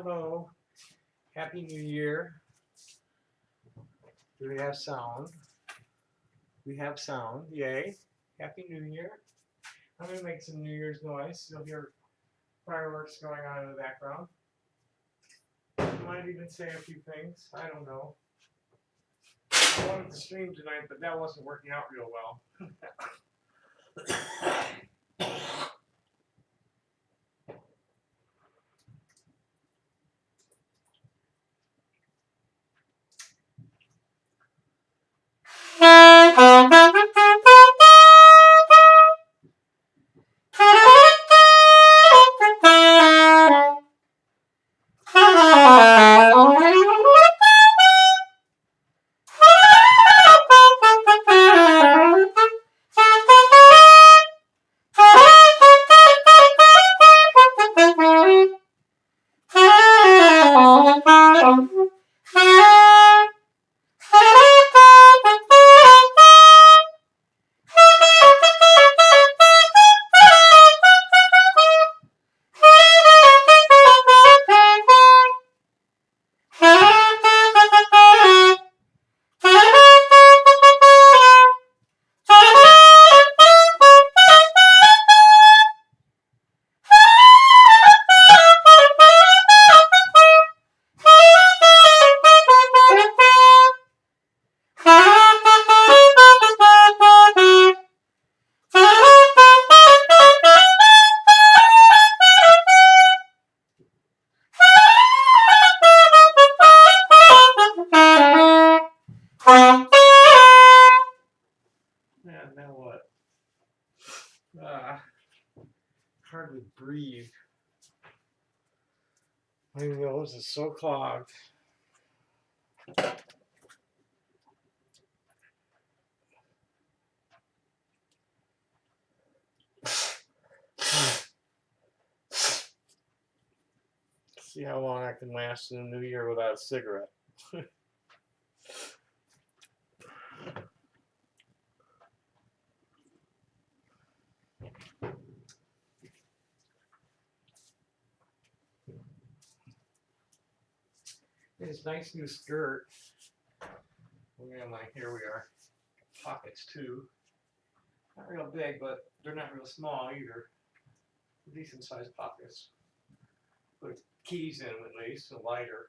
Hello. Happy New Year. Do we have sound? We have sound. Yay. Happy New Year. I'm going to make some New Year's noise. You'll hear fireworks going on in the background. I might even say a few things. I don't know. I wanted to stream tonight, but that wasn't working out real well. Yeah, now what? Hardly breathe. My nose is so clogged. See how long I can last in the new year without a cigarette. This nice new skirt. Here we are. Pockets too. Not real big, but they're not real small either. Decent sized pockets. Put keys in them at least, so lighter.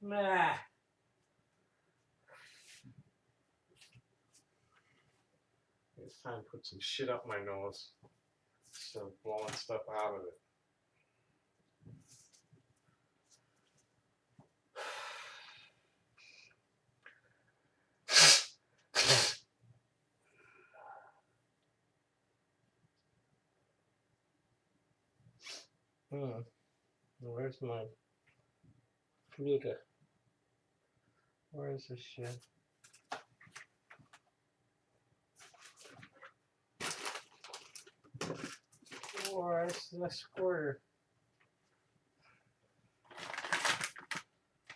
Nah. It's time to put some shit up my nose. Start blowing stuff out of it. Where's my fluta? Where is this shit? Where's the squirter?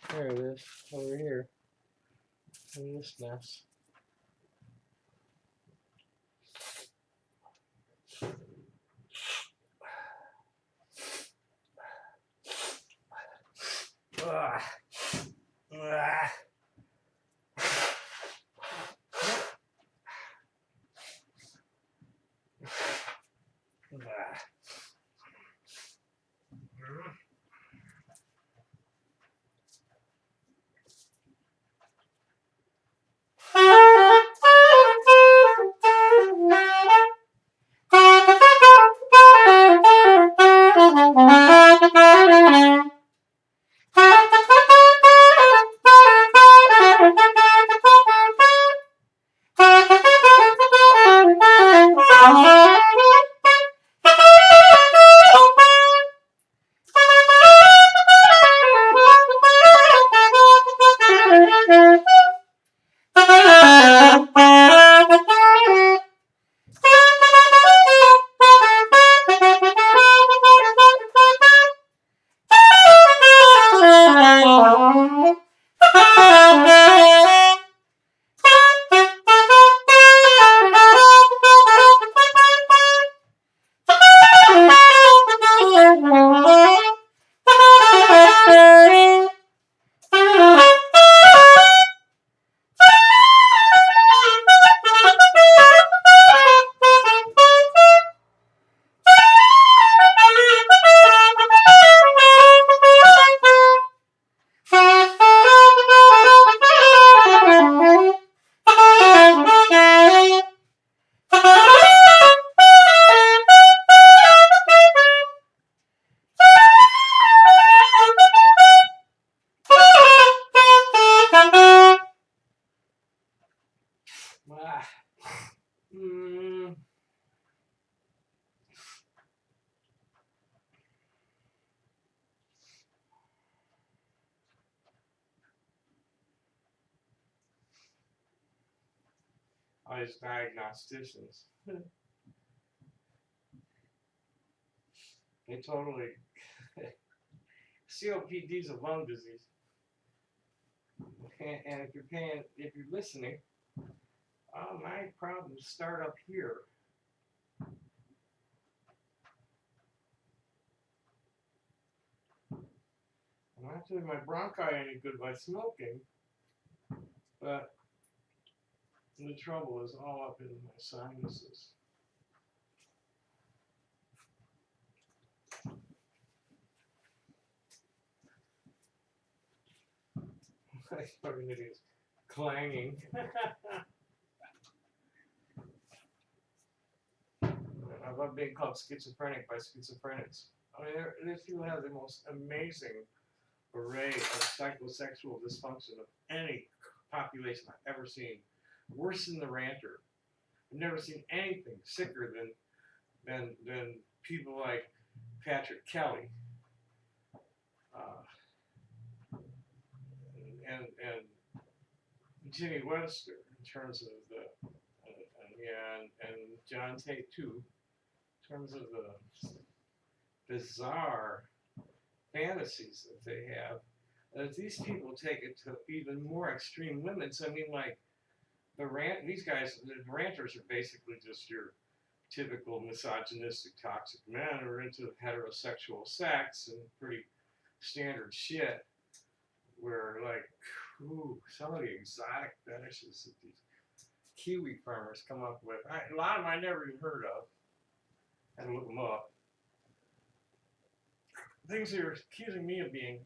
There it is, over here. In this mess. Ugh. Ugh. All these diagnosticians. They totally COPD is a lung disease. And if you're listening, my problems start up here. I'm not doing my bronchi any good by smoking, but the trouble is all up in my sinuses. Everything is clanging. I love being called schizophrenic by schizophrenics. I mean, these people have the most amazing array of psychosexual dysfunction of any population I've ever seen. Worse than the ranter. I've never seen anything sicker than people like Patrick Kelly and Jimmy Webster in terms of the and John Tate too, in terms of the bizarre fantasies that they have. As these people take it to even more extreme limits. I mean, like these guys, the ranters are basically just your typical misogynistic, toxic men who are into heterosexual sex and pretty standard shit. Where like, some of the exotic fetishes that these Kiwi farmers come up with. A lot of them I never even heard of. I had to look them up. Things they were accusing me of being,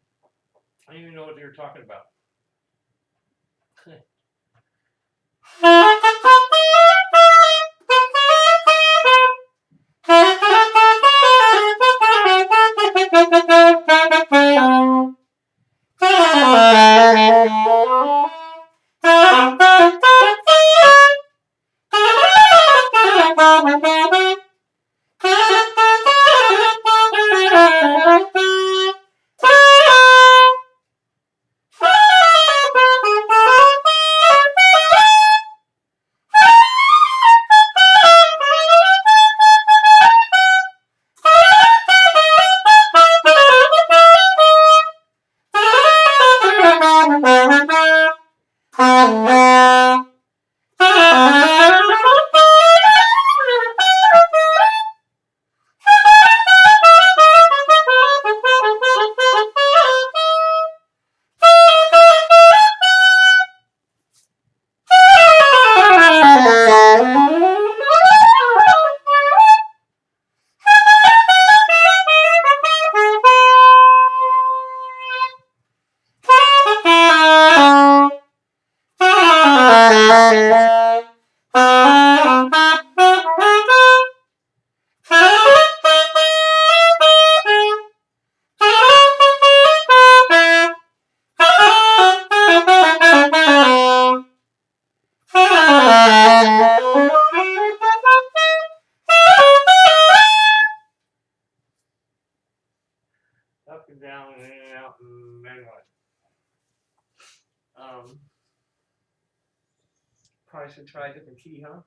I didn't even know what they were talking about. Probably should try a different key, huh?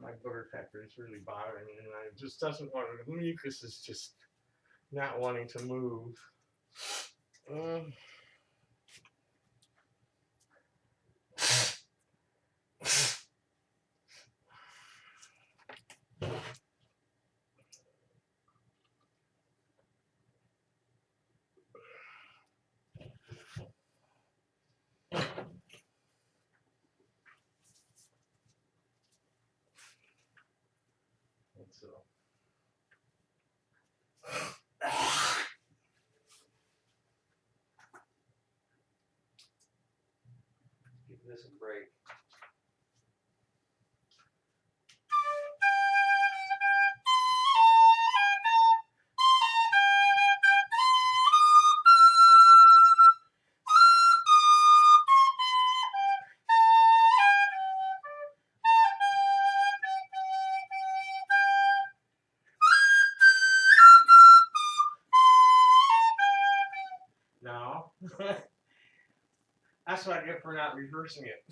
My booger factor is really bothering me, and it just doesn't want to. The mucus is just not wanting to move. So. Give this a break. No. That's what I get for not reversing it.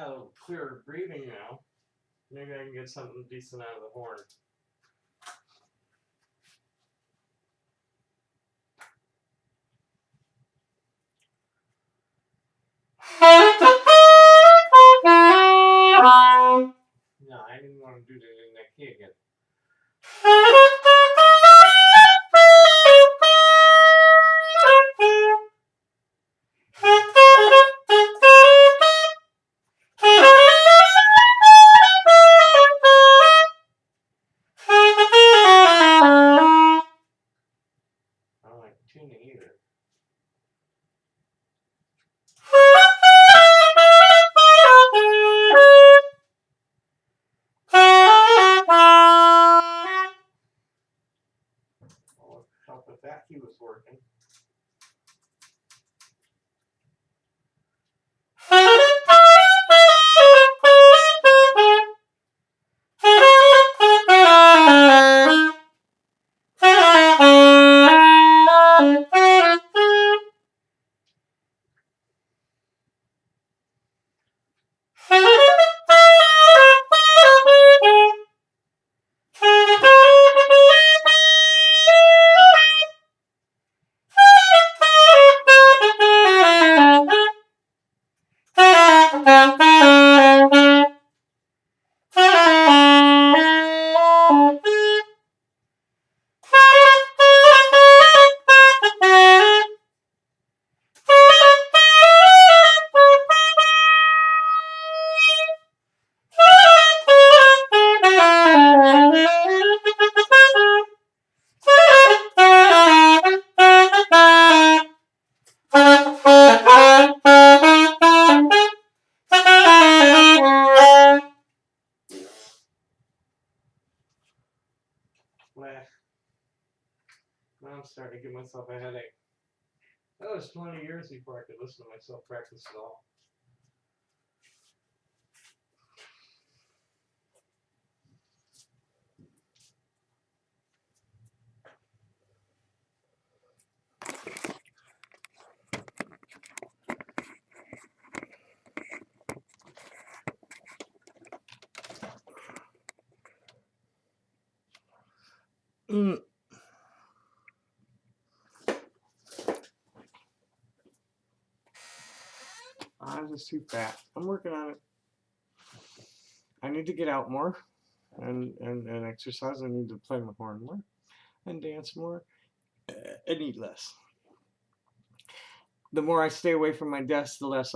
got a little clearer breathing now. Maybe I can get something decent out of the horn. No, I didn't want to do that in that key again. I don't like tuning either. I'll help if that key was working. Now I'm starting to give myself a headache. That was 20 years before I could listen to myself practice at all. I'm just too fat. I'm working on it. I need to get out more and exercise. I need to play my horn more and dance more and eat less. The more I stay away from my desk, the less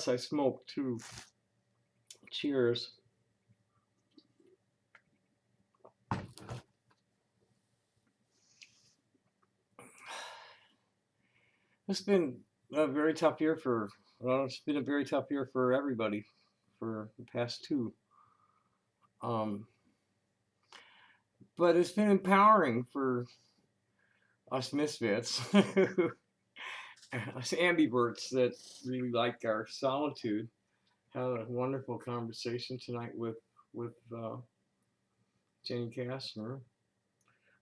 I smoke too. Cheers. It's been a very tough year it's been a very tough year for everybody for the past two. But it's been empowering for us misfits, us ambiverts that really like our solitude. Had a wonderful conversation tonight with Jenny Kastner.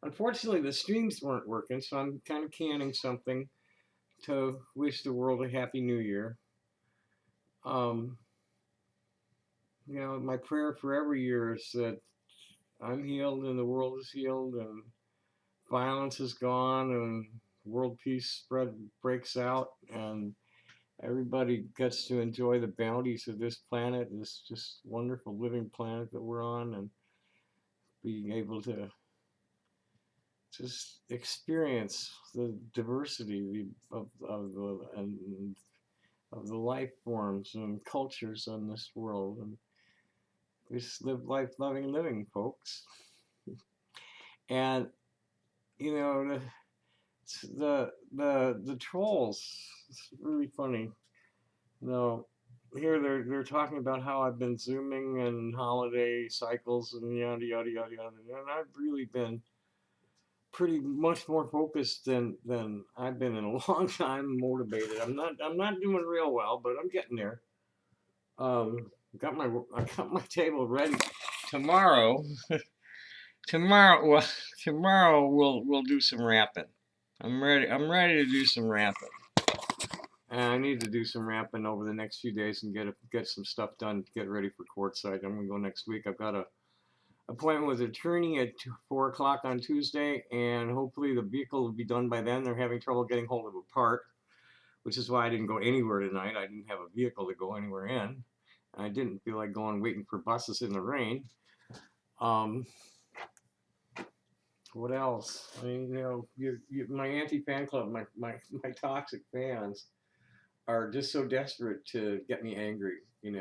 Unfortunately, the streams weren't working, so I'm kind of canning something to wish the world a happy new year. My prayer for every year is that I'm healed and the world is healed and violence is gone and world peace breaks out and everybody gets to enjoy the bounties of this planet, this just wonderful living planet that we're on, and being able to just experience the diversity of the life forms and cultures on this world, and just live life loving living, folks. And the trolls, it's really funny. Here they're talking about how I've been zooming and holiday cycles and yada yada yada yada, and I've really been pretty much more focused than I've been in a long time. Motivated. I'm not doing real well, but I'm getting there. I got my table ready. Tomorrow we'll do some rapping. I'm ready to do some rapping. And I need to do some ramping over the next few days and get some stuff done, get ready for courtside. I'm gonna go next week. I've got a appointment with an attorney at 4 o'clock on Tuesday, and hopefully the vehicle will be done by then. They're having trouble getting hold of a part, which is why I didn't go anywhere tonight. I didn't have a vehicle to go anywhere in. I didn't feel like going waiting for buses in the rain. Um, what else? I mean, my anti-fan club, my toxic fans are just so desperate to get me angry. And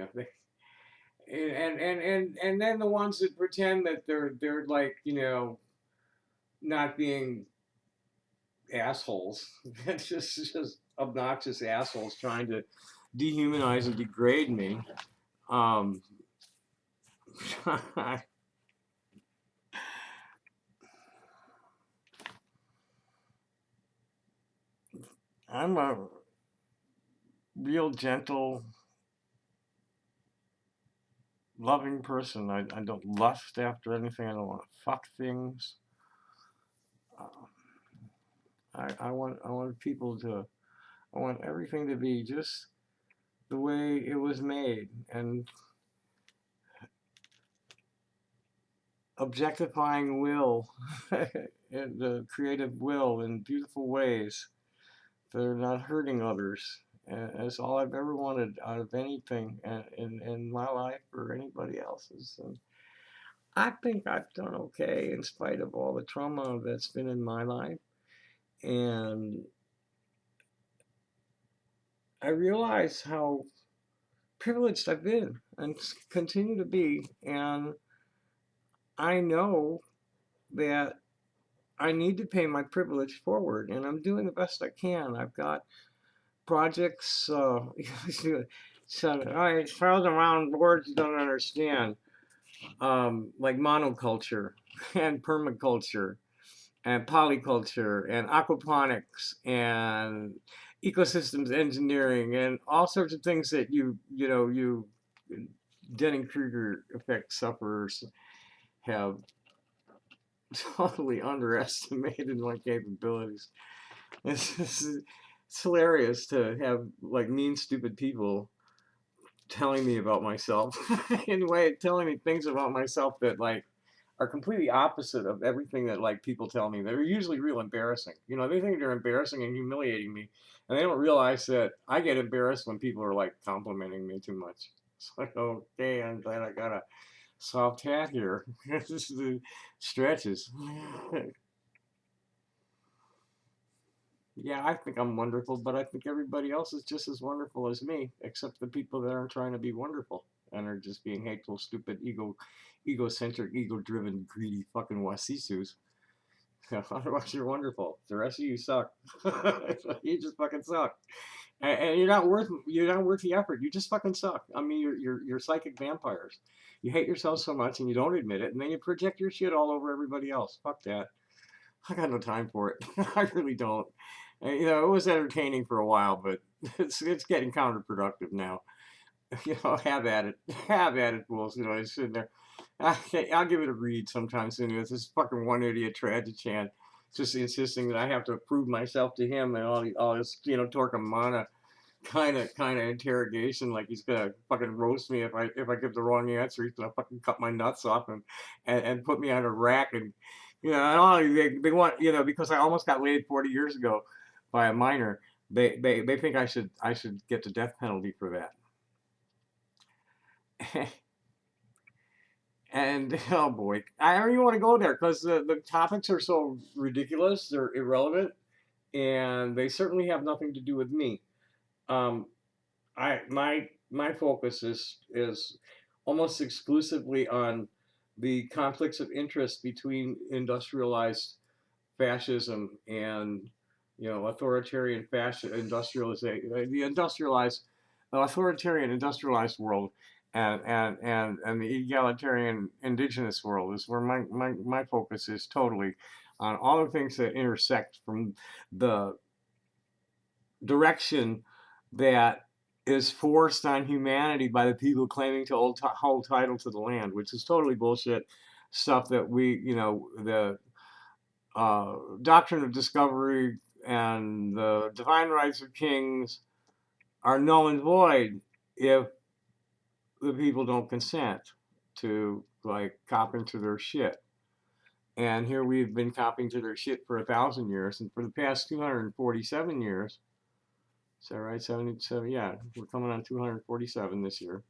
then the ones that pretend that they're like not being assholes. It's just obnoxious assholes trying to dehumanize and degrade me. Um, I'm a real gentle, loving person. I don't lust after anything. I don't want to fuck things. I want people to. I want everything to be just the way it was made, and objectifying will, and the creative will in beautiful ways that are not hurting others. And that's all I've ever wanted out of anything in my life or anybody else's. And I think I've done okay in spite of all the trauma that's been in my life. And I realize how privileged I've been and continue to be. And I know that I need to pay my privilege forward, and I'm doing the best I can. I've got projects. So I throws around words you don't understand, like monoculture and permaculture and polyculture and aquaponics and ecosystems engineering and all sorts of things that you Dunning-Kruger effect sufferers have totally underestimated my capabilities. It's hilarious to have like mean, stupid people telling me about myself in a way, telling me things about myself that like are completely opposite of everything that like people tell me. They're usually real embarrassing. They think they're embarrassing and humiliating me, and they don't realize that I get embarrassed when people are like complimenting me too much. It's like, okay, I'm glad I got a soft hat here. This is the stretches. Yeah, I think I'm wonderful, but I think everybody else is just as wonderful as me, except the people that aren't trying to be wonderful and are just being hateful, stupid, egocentric, ego-driven, greedy fucking wasisus. Otherwise, you're wonderful. The rest of you suck. You just fucking suck, and you're not worth the effort. You just fucking suck. I mean, you're psychic vampires. You hate yourself so much and you don't admit it, and then you project your shit all over everybody else. Fuck that. I got no time for it. I really don't. It was entertaining for a while, but it's getting counterproductive now. Have at it. Have at it, fools. It's sitting there. I'll give it a read sometime soon. It's this fucking one idiot Tragichan just insisting that I have to prove myself to him and all this, Torquemada kind of interrogation, like he's gonna fucking roast me if I give the wrong answer. He's gonna fucking cut my nuts off and put me on a rack and all they want because I almost got laid 40 years ago by a minor. They think I should get the death penalty for that. And oh boy, I don't even want to go there because the topics are so ridiculous, they're irrelevant, and they certainly have nothing to do with me. Um, my focus is almost exclusively on the conflicts of interest between industrialized fascism and authoritarian fascist industrialization, the industrialized authoritarian industrialized world, and the egalitarian indigenous world is where my focus is totally on all the things that intersect from the direction that is forced on humanity by the people claiming to hold title to the land, which is totally bullshit stuff that the doctrine of discovery and the divine rights of kings are null and void if the people don't consent to like copping to their shit. And here we've been copping to their shit for 1,000 years, and for the past 247 years, is that right? 77, yeah, we're coming on 247 this year.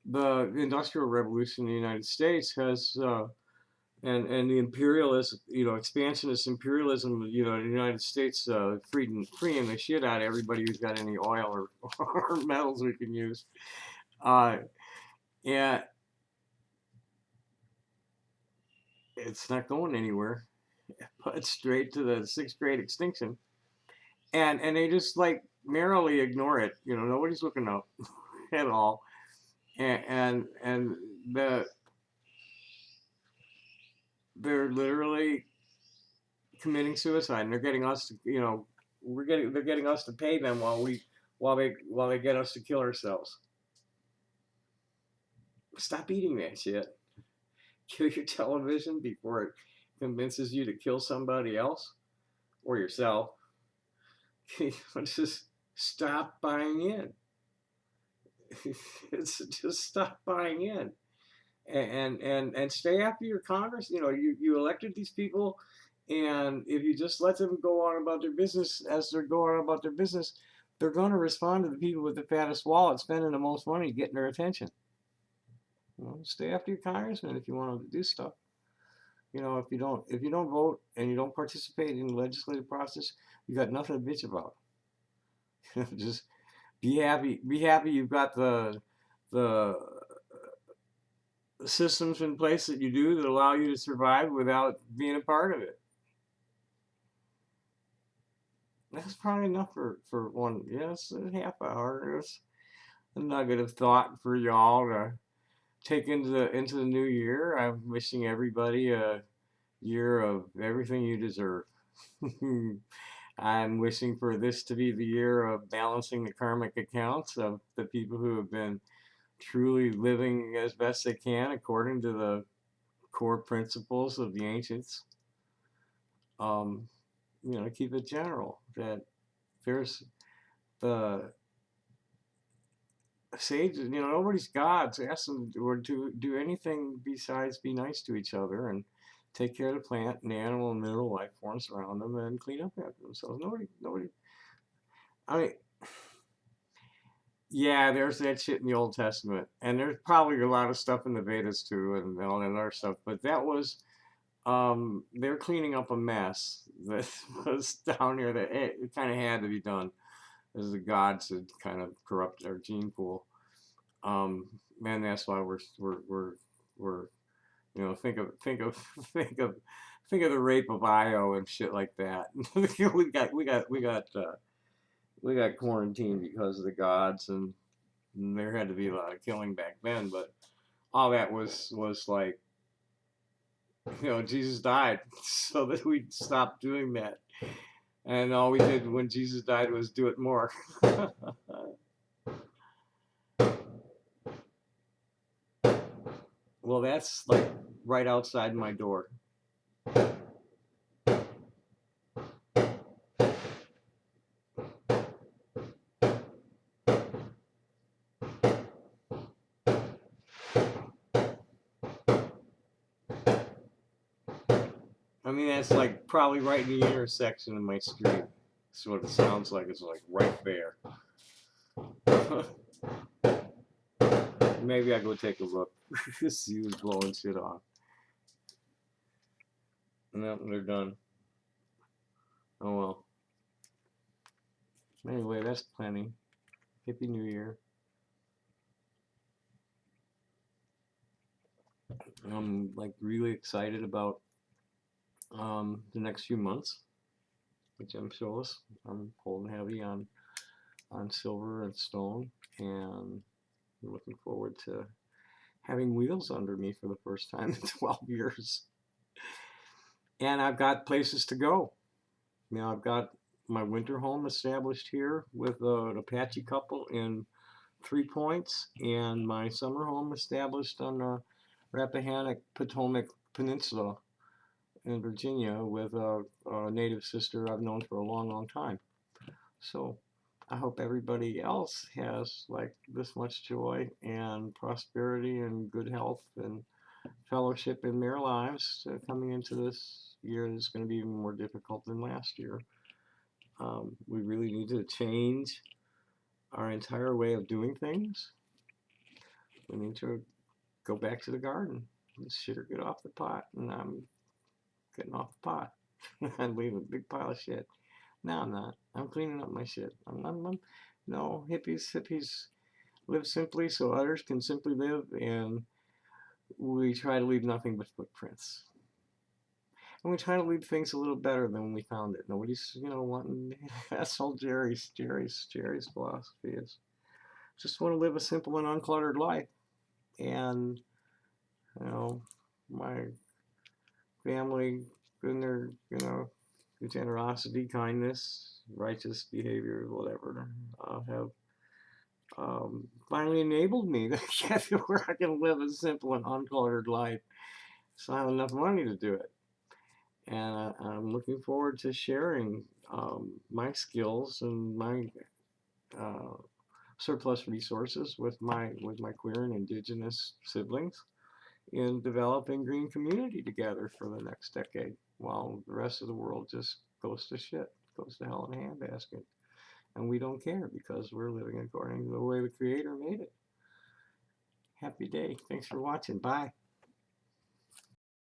The Industrial Revolution in the United States has, and the imperialist, expansionist imperialism, the United States, freeing the shit out of everybody who's got any oil or metals we can use. Yeah, it's not going anywhere, but straight to the sixth grade extinction. And they just like merrily ignore it. Nobody's looking up at all. And they're literally committing suicide, and they're getting us to, they're getting us to pay them while they get us to kill ourselves. Stop eating that shit. Kill your television before it convinces you to kill somebody else or yourself. Just stop buying in. It's just stop buying in, and stay after your Congress. You elected these people, and if you just let them go on about their business as they're going on about their business, they're going to respond to the people with the fattest wallet, spending the most money, getting their attention. Stay after your congressman if you want them to do stuff. If you don't vote and you don't participate in the legislative process, you got nothing to bitch about. Just be happy. Be happy you've got the systems in place that you do that allow you to survive without being a part of it. That's probably enough for one. Yes, a half hour. It's a nugget of thought for y'all to take into the new year. I'm wishing everybody a year of everything you deserve. I'm wishing for this to be the year of balancing the karmic accounts of the people who have been truly living as best they can according to the core principles of the ancients. Keep it general, that there's the sages, nobody's gods ask them to do anything besides be nice to each other and take care of the plant and the animal and mineral life forms around them and clean up after themselves. Nobody, I mean, yeah, there's that shit in the Old Testament, and there's probably a lot of stuff in the Vedas too, and all that other stuff. But that was, they're cleaning up a mess that was down here that it kind of had to be done, as the gods had kind of corrupt our gene pool. And that's why we're think of the rape of Io and shit like that. we got quarantined because of the gods, and there had to be a lot of killing back then, but all that was like, Jesus died so that we'd stop doing that. And all we did when Jesus died was do it more. Well, that's like right outside my door. I mean, that's like probably right in the intersection of my street. That's what it sounds like. It's like right there. Maybe I go take a look. See who's blowing shit off. No, they're done. Oh well. Anyway, that's plenty. Happy New Year. I'm like really excited about the next few months, which I'm showless. I'm holding heavy on silver and stone, and I'm looking forward to having wheels under me for the first time in 12 years. And I've got places to go. I've got my winter home established here with an Apache couple in 3 Points, and my summer home established on the Rappahannock Potomac Peninsula in Virginia with a native sister I've known for a long, long time. So I hope everybody else has like this much joy and prosperity and good health and fellowship in their lives coming into this year is going to be even more difficult than last year. We really need to change our entire way of doing things. We need to go back to the garden. Shit or get off the pot, and I'm getting off the pot. I'm leaving a big pile of shit. No, I'm not. I'm cleaning up my shit. No, hippies live simply so others can simply live, and we try to leave nothing but footprints. And we try to leave things a little better than when we found it. Nobody's, wanting. That's all Jerry's philosophy is. Just want to live a simple and uncluttered life. And, you know, my family, in their, generosity, kindness, righteous behavior, whatever, have finally enabled me to get to where I can live a simple and uncluttered life. So I have enough money to do it. And I'm looking forward to sharing my skills and my uh, surplus resources with my queer and indigenous siblings in developing green community together for the next decade, while the rest of the world just goes to shit, goes to hell in a handbasket, and we don't care because we're living according to the way the Creator made it. Happy day! Thanks for watching. Bye.